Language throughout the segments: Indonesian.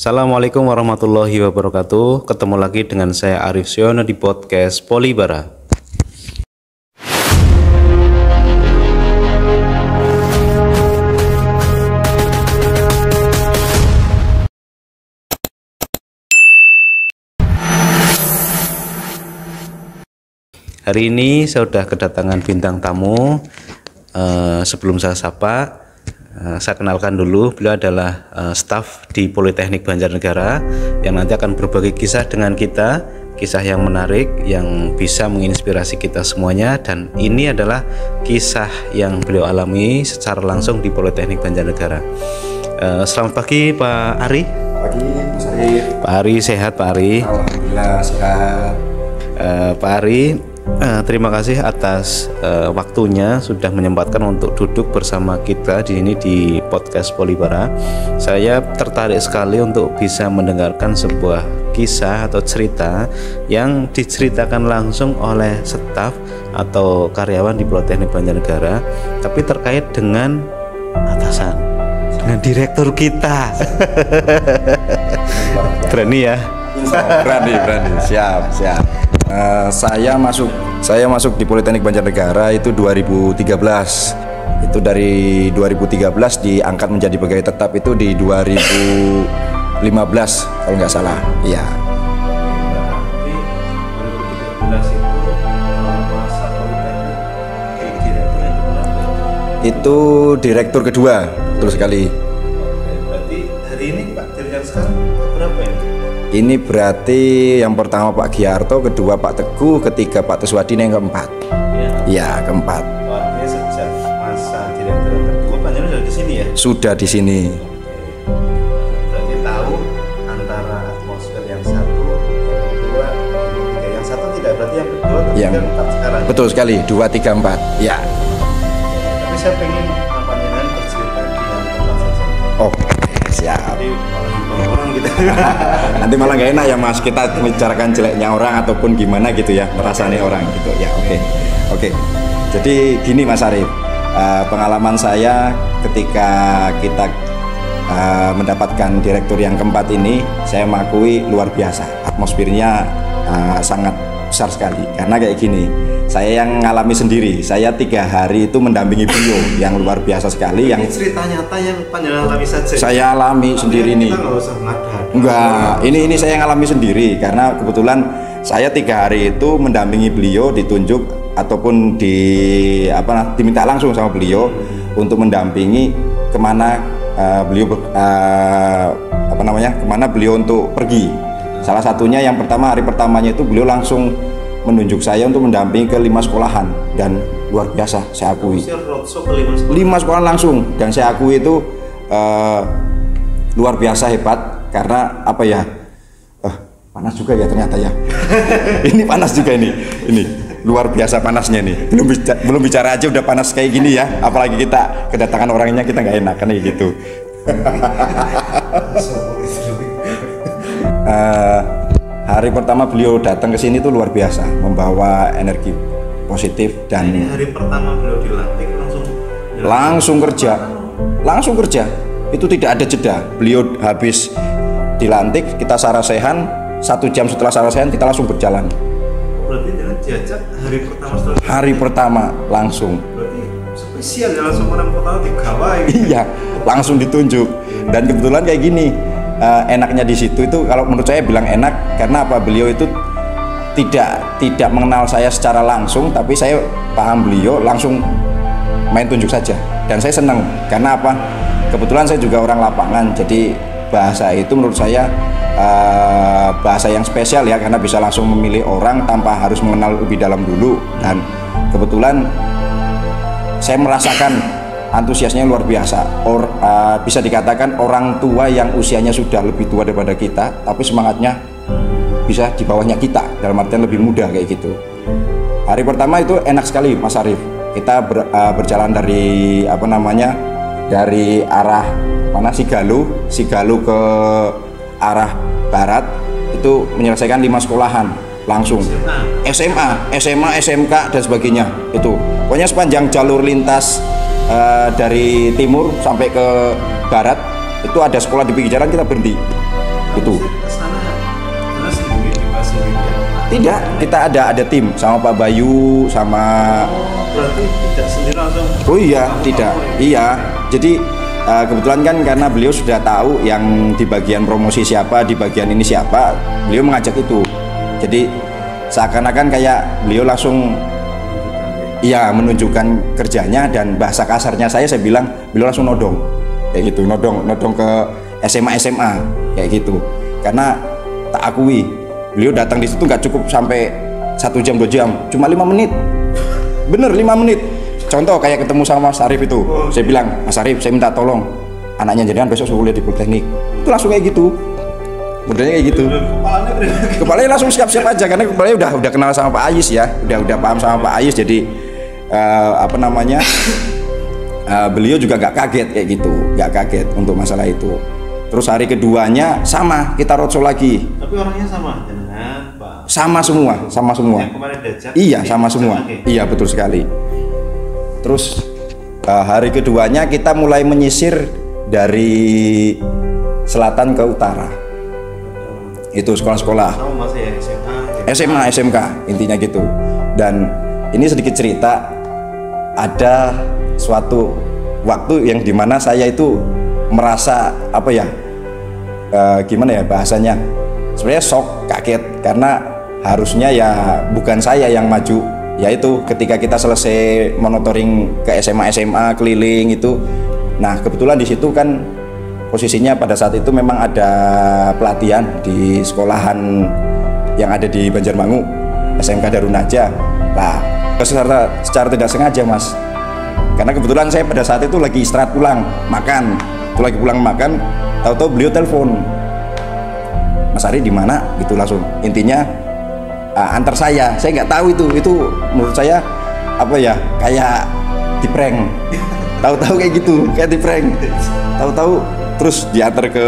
Assalamualaikum warahmatullahi wabarakatuh. Ketemu lagi dengan saya Arif Siono di podcast Polibara. Hari ini saya sudah kedatangan bintang tamu. Sebelum saya sapa, saya kenalkan dulu, beliau adalah staf di Politeknik Banjarnegara yang nanti akan berbagi kisah dengan kita, kisah yang menarik yang bisa menginspirasi kita semuanya. Dan ini adalah kisah yang beliau alami secara langsung di Politeknik Banjarnegara. Selamat pagi Pak Ari. Pagi Mas Arif. Pak Ari sehat Pak Ari? Alhamdulillah sehat. Pak Ari, terima kasih atas waktunya sudah menyempatkan untuk duduk bersama kita di sini di podcast Polibara. Saya tertarik sekali untuk bisa mendengarkan sebuah kisah atau cerita yang diceritakan langsung oleh staf atau karyawan di Politeknik Banjarnegara, tapi terkait dengan atasan, dengan direktur kita. Berani ya? Berani. Siap. Saya masuk di Politeknik Banjarnegara itu 2013. Itu dari 2013 diangkat menjadi pegawai tetap itu di 2015 kalau nggak salah. Iya. Itu direktur kedua, betul sekali. Berarti hari ini Pak Dirjen sekarang berapa ya? Ini berarti yang pertama Pak Giarto, kedua Pak Teguh, ketiga Pak Tuswadi, yang keempat. Ya, keempat. Artinya sejak masa direktur kedua Panjenengan sudah di sini ya? Sudah di sini. Berarti tahu antara atmosfer yang satu, kedua, tiga. Yang satu tidak, berarti yang kedua, Yang empat sekarang. betul sekali, 2, 3, 4. Ya. Tapi saya pengen Panjenengan bercerita di yang tempat saja. Oh, siap. Jadi malah orang gitu. Nanti malah nggak enak ya Mas, kita membicarakan jeleknya orang ataupun gimana gitu ya, merasani orang gitu ya. Oke. Jadi gini Mas Arif, pengalaman saya ketika kita mendapatkan direktur yang keempat ini, saya mengakui luar biasa. Atmosfernya sangat besar sekali. Karena kayak gini, saya yang ngalami sendiri. Saya 3 hari itu mendampingi beliau yang luar biasa sekali. Yang cerita nyata yang Panjenengan alami saja. saya alami sendiri nih. Kita nggak usah ngada-ngada. Enggak, ini saya ngalami sendiri karena kebetulan saya 3 hari itu mendampingi beliau, ditunjuk ataupun diminta langsung sama beliau untuk mendampingi kemana kemana beliau untuk pergi. Salah satunya yang pertama, hari pertamanya itu beliau langsung menunjuk saya untuk mendampingi ke 5 sekolahan dan luar biasa, saya akui. 5 sekolah langsung, dan saya akui itu luar biasa hebat. Karena apa ya, panas juga ya ternyata ya. Ini panas juga ini luar biasa panasnya nih. Belum bicara aja udah panas kayak gini ya, apalagi kita kedatangan orangnya, kita nggak enak kan gitu. Hari pertama beliau datang ke sini tuh luar biasa, membawa energi positif dan ini hari pertama beliau dilantik langsung kerja. Itu tidak ada jeda. Beliau habis dilantik, kita sarasehan, 1 jam setelah sarasehan kita langsung berjalan. Berarti jangan diajak hari pertama langsung. Berarti spesial ya, langsung orang pertama digawai. Iya, langsung ditunjuk. Dan kebetulan kayak gini, enaknya di situ itu kalau menurut saya bilang enak karena apa? Beliau itu tidak mengenal saya secara langsung, tapi saya paham beliau, langsung main tunjuk saja. Dan saya senang karena apa? Kebetulan saya juga orang lapangan, jadi bahasa itu menurut saya bahasa yang spesial ya, karena bisa langsung memilih orang tanpa harus mengenal lebih dalam dulu. Dan kebetulan saya merasakan antusiasnya luar biasa. Bisa dikatakan orang tua yang usianya sudah lebih tua daripada kita, tapi semangatnya bisa di bawahnya kita, dalam artian lebih muda kayak gitu. Hari pertama itu enak sekali Mas Arif. Kita berjalan dari dari arah mana, Sigalu ke arah barat, itu menyelesaikan 5 sekolahan langsung. SMA, SMK dan sebagainya. Itu pokoknya sepanjang jalur lintas dari timur sampai ke barat itu ada sekolah di pinggir jalan, kita berhenti. Itu. Kesana terus sendiri dibahas sendiri ya? Tidak, kita ada tim sama Pak Bayu sama. Berarti tidak sendiri langsung. Oh iya, tidak. Iya. Jadi kebetulan kan karena beliau sudah tahu yang di bagian promosi siapa, di bagian ini siapa, beliau mengajak itu. Jadi seakan-akan kayak beliau langsung iya menunjukkan kerjanya, dan bahasa kasarnya saya bilang beliau langsung nodong kayak gitu, nodong ke SMA kayak gitu. Karena tak akui beliau datang di situ nggak cukup sampai 1 jam 2 jam, cuma 5 menit, bener 5 menit. Contoh kayak ketemu sama Mas Arif itu, saya bilang, Mas Arif, saya minta tolong anaknya jenengan besok suruh kuliah di Politeknik. Itu langsung kayak gitu, modelnya kayak gitu. Kepalanya langsung siap-siap aja, karena kepalanya udah kenal sama Pak Ayis ya, udah paham sama Pak Ayis. Jadi beliau juga nggak kaget kayak gitu, nggak kaget untuk masalah itu. Terus hari keduanya sama, kita roadshow lagi. Tapi orangnya sama dengan Pak? Sama semua. Yang kemarin diajak? Iya, sama semua. Iya, betul sekali. Terus hari keduanya kita mulai menyisir dari selatan ke utara. Itu sekolah-sekolah. Sama masih SMA, SMK, intinya gitu. Dan ini sedikit cerita, ada suatu waktu yang dimana saya itu merasa apa ya, gimana ya bahasanya, sebenarnya shock, kaget, karena harusnya ya bukan saya yang maju, yaitu ketika kita selesai monitoring ke SMA keliling itu. Nah kebetulan di situ kan posisinya pada saat itu memang ada pelatihan di sekolahan yang ada di Banjarmangu, SMK Darunaja. Nah secara tidak sengaja Mas, karena kebetulan saya pada saat itu lagi istirahat pulang makan, tahu-tahu beliau telepon, Mas Ari di mana gitu, langsung intinya antar saya nggak tahu itu menurut saya apa ya, kayak di prank. Tahu-tahu kayak gitu, kayak di prank. Tahu-tahu terus diantar ke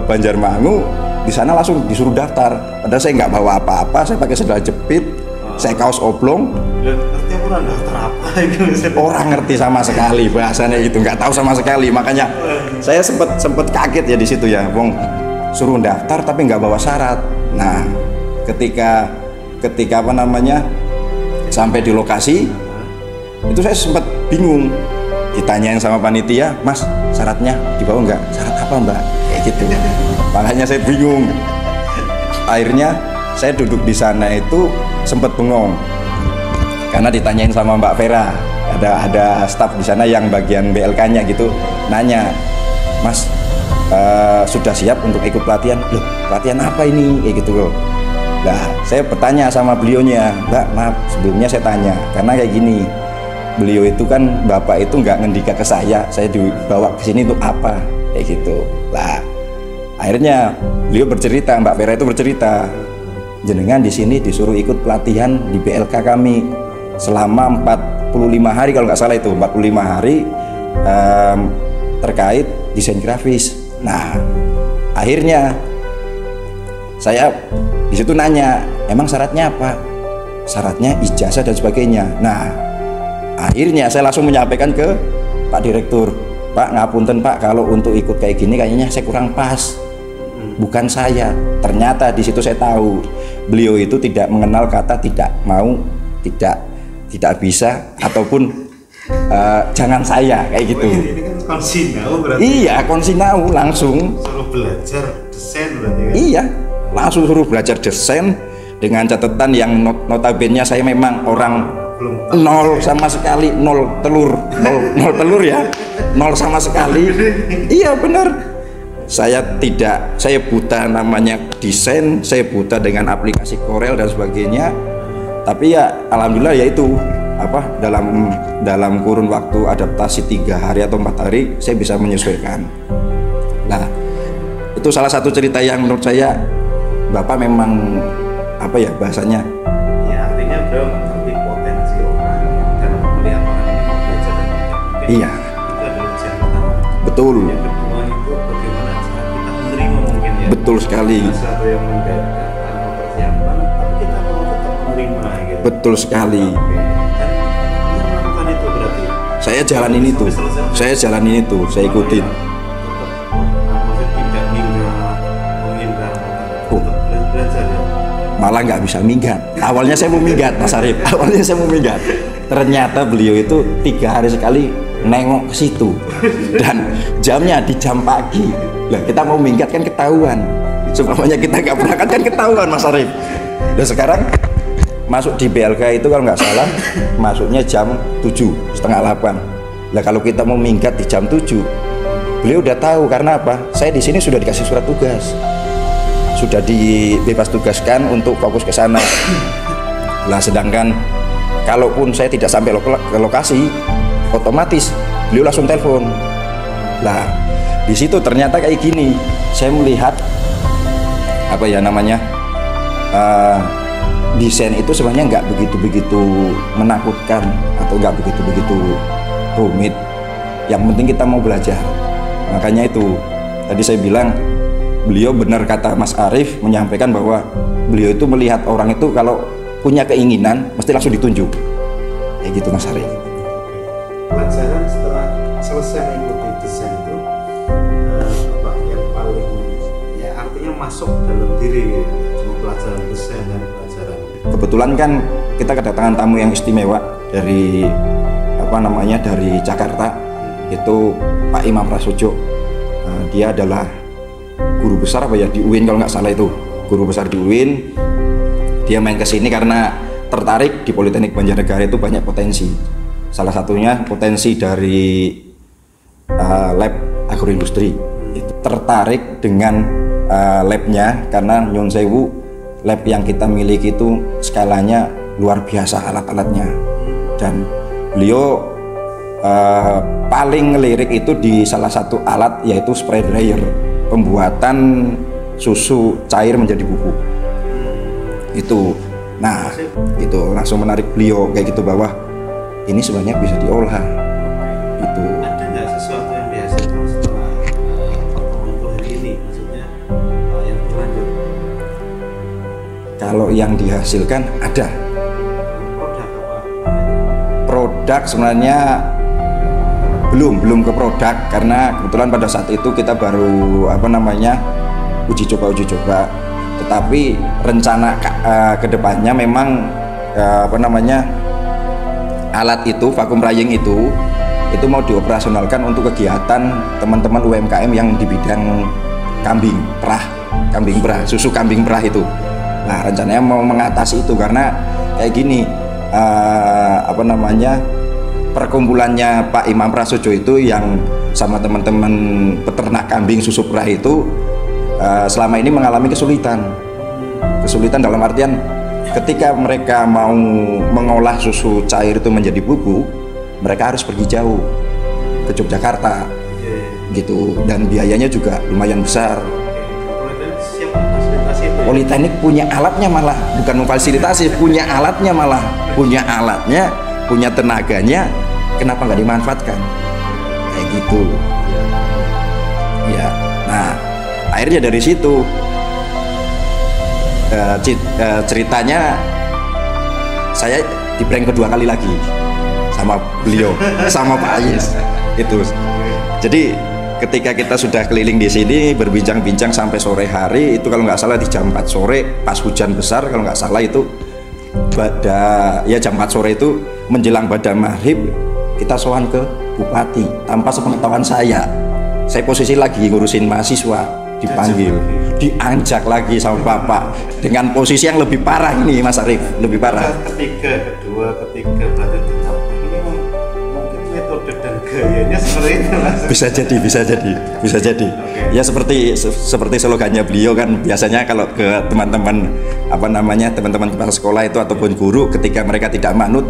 Banjarmangu, di sana langsung disuruh daftar. Padahal saya nggak bawa apa-apa, saya pakai sandal jepit, saya kaos oblong. Ngerti orang daftar apa itu? Orang ngerti sama sekali bahasanya itu, nggak tahu sama sekali. Makanya saya sempet kaget ya di situ ya, Bong, suruh daftar tapi nggak bawa syarat. Nah, ketika apa namanya sampai di lokasi itu saya sempat bingung, ditanyain sama panitia, Mas syaratnya dibawa nggak? Syarat apa Mbak? Kayak gitu. Makanya saya bingung. Akhirnya saya duduk di sana itu sempat bengong karena ditanyain sama Mbak Vera, ada staf di sana yang bagian BLK-nya gitu, nanya, Mas sudah siap untuk ikut pelatihan? Loh, pelatihan apa ini? Kayak gitu loh. Nah, saya bertanya sama beliaunya, Mbak, maaf sebelumnya saya tanya, karena kayak gini, beliau itu kan bapak itu nggak ngendika ke saya dibawa ke sini untuk apa, kayak gitu. Lah, akhirnya beliau bercerita, Mbak Vera itu bercerita, jenengan di sini disuruh ikut pelatihan di BLK kami selama 45 hari kalau nggak salah itu, 45 hari terkait desain grafis. Nah, akhirnya saya di situ nanya, emang syaratnya apa? Syaratnya ijazah dan sebagainya. Nah, akhirnya saya langsung menyampaikan ke Pak Direktur, Pak ngapunten Pak, kalau untuk ikut kayak gini kayaknya saya kurang pas, bukan saya. Ternyata di situ saya tahu beliau itu tidak mengenal kata tidak mau, tidak bisa, ataupun jangan saya kayak gitu. Ini kan konsinau berarti. Iya, konsinau langsung. Suruh belajar desain berarti kan? Iya, langsung suruh belajar desain dengan catatan yang notabene saya memang orang nol sama sekali, nol telur ya, nol sama sekali. Iya benar, saya buta namanya desain, saya buta dengan aplikasi Corel dan sebagainya. Tapi ya alhamdulillah ya itu apa, dalam kurun waktu adaptasi 3 hari atau 4 hari saya bisa menyesuaikan. Nah itu salah satu cerita yang menurut saya Bapak memang apa ya bahasanya, ya artinya beliau mengerti potensi orang dan melihat orang ini mau belajar dan tidak. Iya, itu adalah ujian pertama. betul. Yang kedua itu bagaimana cara kita menerima mungkin ya, Betul sekali. sesuatu yang mendadak tanpa persiapan tapi kita mau tetap menerima gitu. Betul sekali. Oke. Dan kita melakukan itu berarti Saya jalanin itu, saya ikutin. tetap maksudnya tidak minat menghindar malah nggak bisa minggat. Awalnya saya mau minggat, Mas Arif. Awalnya saya mau minggat. Ternyata beliau itu 3 hari sekali nengok ke situ, dan jamnya di jam pagi. Lah kita mau minggat kan ketahuan. Supaya kita nggak berangkat kan ketahuan, Mas Arif. Dan sekarang masuk di BLK itu kalau nggak salah masuknya jam 7, setengah 8. Lah kalau kita mau minggat di jam 7, beliau udah tahu. Karena apa? Saya di sini sudah dikasih surat tugas, sudah dibebas tugaskan untuk fokus ke sana. Lah sedangkan kalaupun saya tidak sampai ke lokasi, otomatis beliau langsung telepon. Lah di situ ternyata kayak gini, saya melihat apa ya namanya, desain itu sebenarnya nggak begitu menakutkan atau nggak begitu rumit. Yang penting kita mau belajar. Makanya itu tadi saya bilang, beliau benar kata Mas Arif menyampaikan bahwa beliau itu melihat orang itu kalau punya keinginan mesti langsung ditunjuk. Kayak gitu Mas Arif. Pelajaran setelah selesai mengikuti desain itu apa yang paling ya artinya masuk dalam diri ya, cuma pelajaran desain dan pelajaran. Kebetulan kan kita kedatangan tamu yang istimewa dari apa namanya, dari Jakarta, itu Pak Imam Prasojo. Dia adalah guru besar apa ya di UIN kalau nggak salah, itu guru besar di UIN. Dia main ke sini karena tertarik di Politeknik Banjarnegara itu banyak potensi. Salah satunya potensi dari lab agroindustri. Itu tertarik dengan labnya karena Nyun Sewu, lab yang kita miliki itu skalanya luar biasa alat-alatnya. Dan beliau paling ngelirik itu di salah satu alat, yaitu spray dryer, pembuatan susu cair menjadi bubuk. Itu, nah itu langsung menarik beliau kayak gitu, bahwa ini sebenarnya bisa diolah. Itu. Ada nggak sesuatu yang dihasilkan setelah pertemuan hari ini, maksudnya yang berlanjut? Kalau yang dihasilkan ada. Produk apa? Produk sebenarnya belum ke produk, karena kebetulan pada saat itu kita baru apa namanya uji coba. Tetapi rencana kedepannya memang apa namanya, alat itu, vakum drying itu mau dioperasionalkan untuk kegiatan teman-teman UMKM yang di bidang kambing perah, susu kambing perah itu. Nah rencananya mau mengatasi itu, karena kayak gini, apa namanya, perkumpulannya Pak Imam Prasojo itu yang sama teman-teman peternak kambing susu perah itu selama ini mengalami kesulitan dalam artian ketika mereka mau mengolah susu cair itu menjadi bubuk, mereka harus pergi jauh ke Yogyakarta gitu, dan biayanya juga lumayan besar. Politeknik punya alatnya, malah bukan memfasilitasi, punya alatnya, punya tenaganya, kenapa nggak dimanfaatkan kayak gitu ya. Nah akhirnya dari situ ceritanya saya di prank kedua kali lagi sama beliau, sama Pak Ayes itu. Jadi ketika kita sudah keliling di sini berbincang-bincang sampai sore hari itu, kalau nggak salah di jam 4 sore pas hujan besar kalau nggak salah itu, pada ya jam 4 sore itu menjelang pada maghrib kita sowan ke Bupati tanpa sepengetahuan saya posisi lagi ngurusin mahasiswa, dipanggil, dianjak lagi sama Bapak dengan posisi yang lebih parah ini Mas Arif, lebih parah. Ketiga berarti ini mungkin metode dan gayanya seperti itu Mas. Bisa jadi. Okay. Ya seperti slogannya beliau kan, biasanya kalau ke teman-teman apa namanya, teman-teman kepala sekolah itu ataupun guru, ketika mereka tidak manut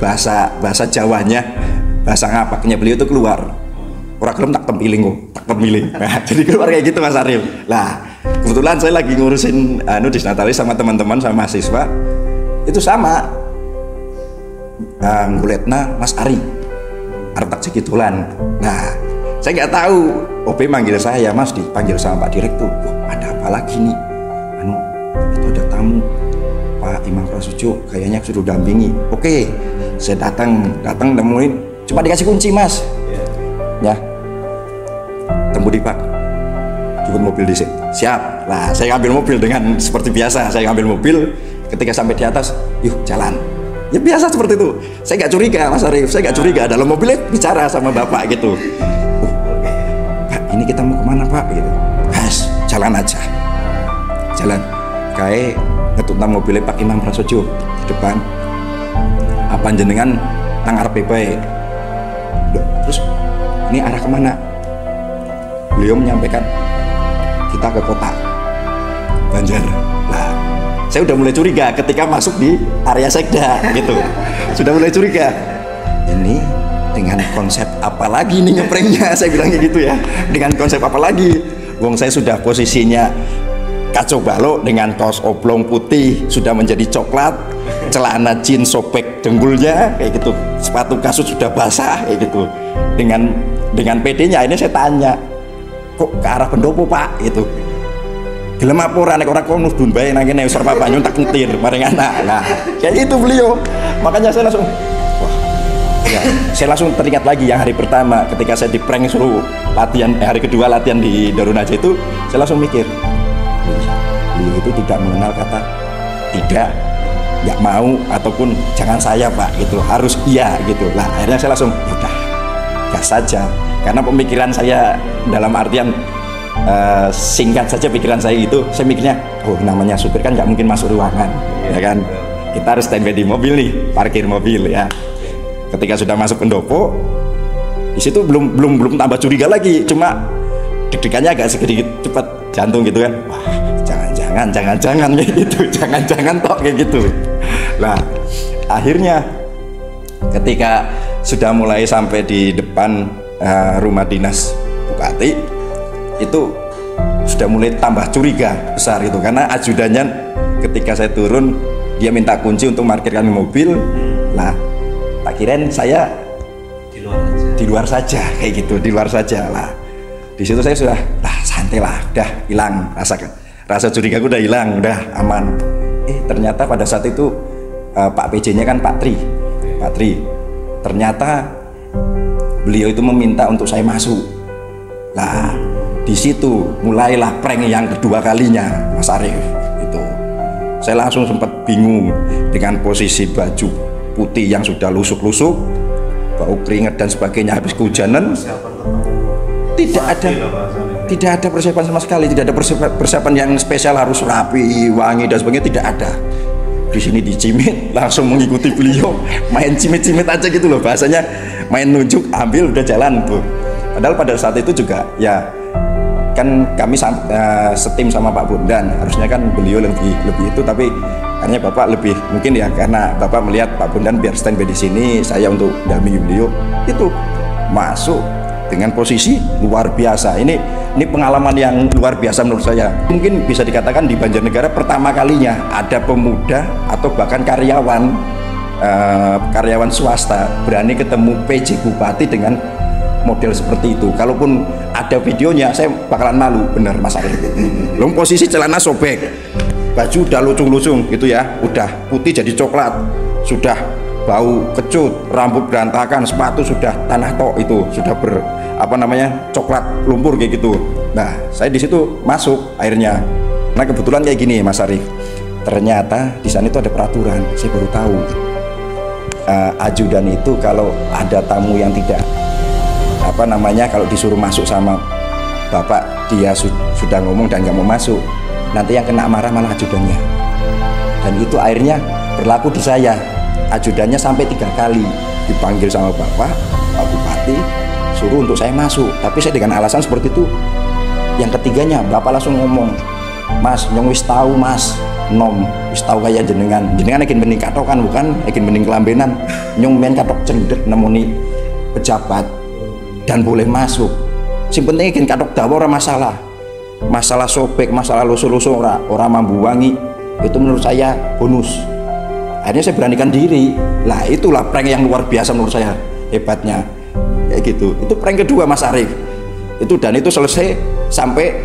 bahasa Jawanya, bahasa ngapaknya beliau itu keluar. Orang gelem tak tempiling kok, tak tempiling. Nah, jadi keluar kayak gitu Mas Arif. Lah, kebetulan saya lagi ngurusin Disnatalis sama teman-teman, sama mahasiswa. Itu sama. Nguletna Mas Ari. Arep tak segitulan. Nah, saya nggak tahu. OP manggil saya, Mas, dipanggil sama Pak Direktur. Wah, ada apa lagi nih? Itu ada tamu. Pak Imam Prasojo kayaknya suruh dampingi. Oke, saya datang nemuin. Cuma dikasih kunci, Mas. Ya. Temu di Pak. Jemput mobil di sini. siap. Lah saya ngambil mobil dengan seperti biasa, saya ngambil mobil, ketika sampai di atas, yuk jalan. Ya biasa seperti itu. Saya nggak curiga Mas Arief, saya nggak curiga. Dalam mobilnya bicara sama bapak gitu. Pak, ini kita mau kemana Pak? Gitu. Mas, jalan aja. Jalan. Kayak ngetutam mobilnya Pak Imam Prasojo di depan. Apa jenengan nang arepe bae. Terus ini arah kemana? Beliau menyampaikan kita ke kota Banjar. Lah, saya udah mulai curiga ketika masuk di area sekda gitu. Sudah mulai curiga. Ini dengan konsep apa lagi nih nyeprengnya? Saya bilangnya gitu ya. Dengan konsep apa lagi? Wong saya sudah posisinya kacau balau dengan kaos oblong putih sudah menjadi coklat, celana jeans sobek dengkulnya kayak gitu, sepatu kasut sudah basah kayak gitu. Dengan PD-nya ini saya tanya, kok ke arah pendopo Pak itu? Gelem apa ora nek ora kono dun bae nang kene wis apa banyu tak nyetir bareng anak. Nah, kayak itu beliau. Makanya saya langsung wah. Ya, saya langsung teringat lagi yang hari pertama ketika saya di prank suruh latihan hari kedua latihan di Darun Najah itu, saya langsung mikir beliau itu tidak mengenal kata tidak, nggak mau ataupun jangan saya Pak gitu, harus iya gitu. Lah akhirnya saya langsung udah gas saja karena pemikiran saya dalam artian singkat saja pikiran saya itu, saya mikirnya oh namanya supir kan nggak mungkin masuk ruangan ya kan, kita harus standby di mobil nih, parkir mobil ya. Ketika sudah masuk pendopo di situ belum tambah curiga lagi, cuma deg-degannya agak sedikit cepat jantung gitu kan, wah jangan kayak gitu, jangan tok kayak gitu. Nah akhirnya ketika sudah mulai sampai di depan rumah dinas Bupati itu sudah mulai tambah curiga besar itu, karena ajudannya ketika saya turun dia minta kunci untuk parkirkan mobil. Lah tak kirain saya di luar saja kayak gitu, di luar saja. Lah di situ saya sudah santai lah, udah hilang rasa curigaku, udah hilang, udah aman. Ternyata pada saat itu Pak PJ-nya kan Pak Tri. Ternyata beliau itu meminta untuk saya masuk. Lah di situ mulailah prank yang kedua kalinya Mas Arief itu. Saya langsung sempat bingung dengan posisi baju putih yang sudah lusuk-lusuk, bau keringat dan sebagainya, habis kehujanan. Tidak ada persiapan sama sekali, tidak ada persiapan yang spesial harus rapi, wangi dan sebagainya, tidak ada. Di sini dicimit, langsung mengikuti beliau, main cimit-cimit aja gitu loh, bahasanya main nunjuk, ambil udah jalan tuh. Padahal pada saat itu juga ya kan kami setim sama Pak Bondan, harusnya kan beliau lebih itu, tapi akhirnya Bapak lebih mungkin ya karena Bapak melihat Pak Bondan biar standby di sini, saya untuk dampingi beliau itu masuk dengan posisi luar biasa. Ini pengalaman yang luar biasa menurut saya. Mungkin bisa dikatakan di Banjarnegara pertama kalinya ada pemuda atau bahkan karyawan swasta berani ketemu PJ Bupati dengan model seperti itu. Kalaupun ada videonya saya bakalan malu bener Mas Arief. Belum posisi celana sobek, baju udah lucung-lucung gitu ya, udah putih jadi coklat, sudah bau kecut, rambut berantakan, sepatu sudah tanah tok itu, sudah coklat lumpur kayak gitu. Nah, saya di situ masuk akhirnya. Nah, kebetulan kayak gini Mas Arief. Ternyata di sana itu ada peraturan, saya baru tahu. Ajudan itu kalau ada tamu yang tidak kalau disuruh masuk sama Bapak, dia sudah ngomong dan nggak mau masuk, nanti yang kena marah malah ajudannya. Dan itu akhirnya berlaku di saya. Ajudannya sampai 3 kali dipanggil sama Pak Bupati suruh untuk saya masuk, tapi saya dengan alasan seperti itu. Yang ketiganya Bapak langsung ngomong, Mas nyong wis tahu Mas, nom wis tahu kayak jenengan ingin bening katokan bukan ingin bening kelambenan, nyong main katok cendet nemoni pejabat dan boleh masuk. Sing penting ingin katok dawa ora masalah sobek, masalah lusuh-lusuh ora mambu wangi, itu menurut saya bonus. Akhirnya saya beranikan diri. Lah itulah prank yang luar biasa menurut saya, hebatnya kayak gitu. Itu prank kedua Mas Arief itu, dan itu selesai sampai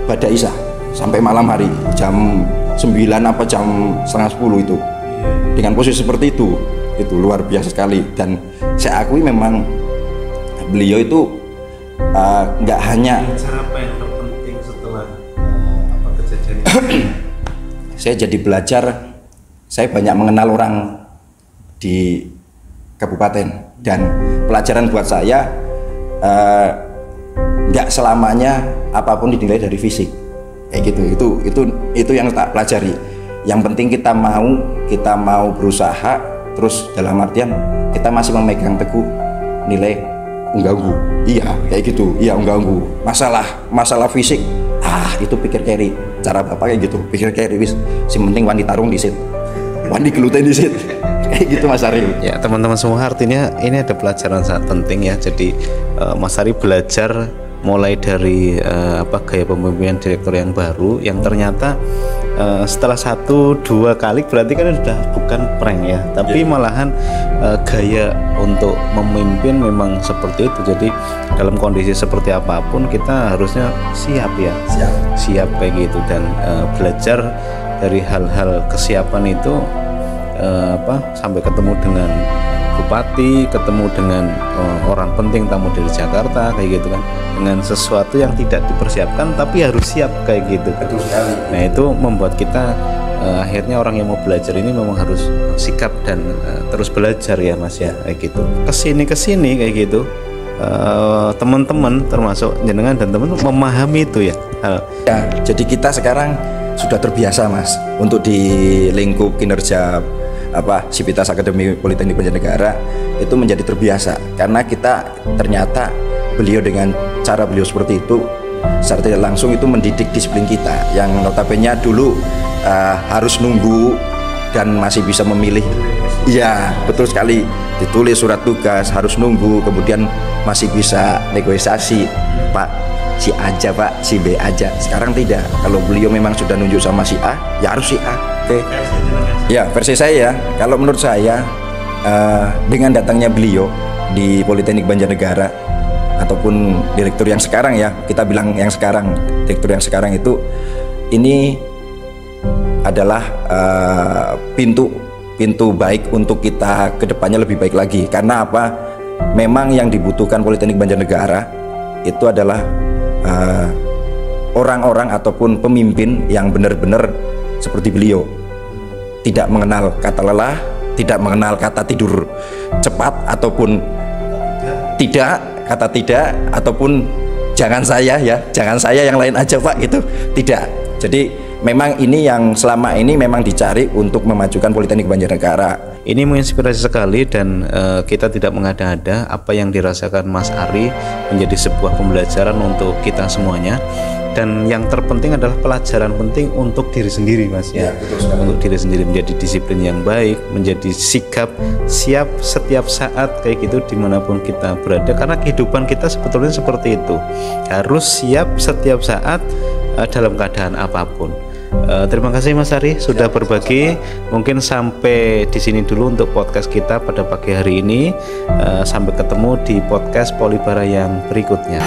pada Isya, sampai malam hari jam 9 apa jam setengah 10 itu dengan posisi seperti itu luar biasa sekali. Dan saya akui memang beliau itu nggak hanya cara apa yang terpenting setelah saya jadi belajar, saya banyak mengenal orang di kabupaten, dan pelajaran buat saya nggak selamanya apapun dinilai dari fisik kayak gitu. Itu yang tak pelajari. Yang penting kita mau berusaha, terus dalam artian kita masih memegang teguh nilai unggu. Iya kayak gitu, iya unggu. Masalah fisik, itu pikir carry. Cara bapak kayak gitu, pikir carry wis. Si penting wani tarung disit, wani geluten disit. Kayak gitu Mas Ari. Ya teman-teman semua, artinya ini ada pelajaran sangat penting ya. Jadi Mas Ari belajar mulai dari gaya pemimpinan direktur yang baru, yang ternyata setelah 1-2 kali berarti kan sudah bukan prank ya, tapi malahan gaya untuk memimpin memang seperti itu. Jadi dalam kondisi seperti apapun kita harusnya siap ya, siap kayak gitu, dan belajar dari hal-hal kesiapan itu sampai ketemu dengan bupati, ketemu dengan orang penting, tamu dari Jakarta kayak gitu kan, dengan sesuatu yang tidak dipersiapkan tapi harus siap kayak gitu. Betul sekali. Nah itu membuat kita akhirnya orang yang mau belajar ini memang harus sikap dan terus belajar ya Mas ya, kayak gitu. Kesini kayak gitu, teman-teman termasuk jenengan dan teman memahami itu ya. Ya, jadi kita sekarang sudah terbiasa Mas untuk di lingkup kinerja Sivitas Akademi Politeknik Banjarnegara itu menjadi terbiasa, karena kita ternyata beliau dengan cara beliau seperti itu secara tidak langsung itu mendidik disiplin kita yang notabene dulu harus nunggu dan masih bisa memilih. Iya betul sekali, ditulis surat tugas harus nunggu, kemudian masih bisa negosiasi, Pak si A aja Pak, si B aja. Sekarang tidak, kalau beliau memang sudah nunjuk sama si A ya harus si A. Oke. Ya versi saya, kalau menurut saya dengan datangnya beliau di Politeknik Banjarnegara ataupun direktur yang sekarang ya, kita bilang yang sekarang, direktur yang sekarang itu, ini adalah pintu baik untuk kita kedepannya lebih baik lagi. Karena apa? Memang yang dibutuhkan Politeknik Banjarnegara itu adalah orang-orang ataupun pemimpin yang benar-benar seperti beliau, tidak mengenal kata lelah, tidak mengenal kata tidur cepat ataupun kata tidak ataupun jangan saya yang lain aja Pak, gitu tidak. Jadi memang ini yang selama ini memang dicari untuk memajukan Politeknik Banjarnegara. Ini menginspirasi sekali, dan kita tidak mengada-ada. Apa yang dirasakan Mas Ari menjadi sebuah pembelajaran untuk kita semuanya, dan yang terpenting adalah pelajaran penting untuk diri sendiri Mas ya, untuk diri sendiri, menjadi disiplin yang baik, menjadi sikap siap setiap saat kayak gitu dimanapun kita berada, karena kehidupan kita sebetulnya seperti itu, harus siap setiap saat dalam keadaan apapun. Terima kasih Mas Ari sudah berbagi. Mungkin sampai di sini dulu untuk podcast kita pada pagi hari ini. Sampai ketemu di podcast Polibara yang berikutnya.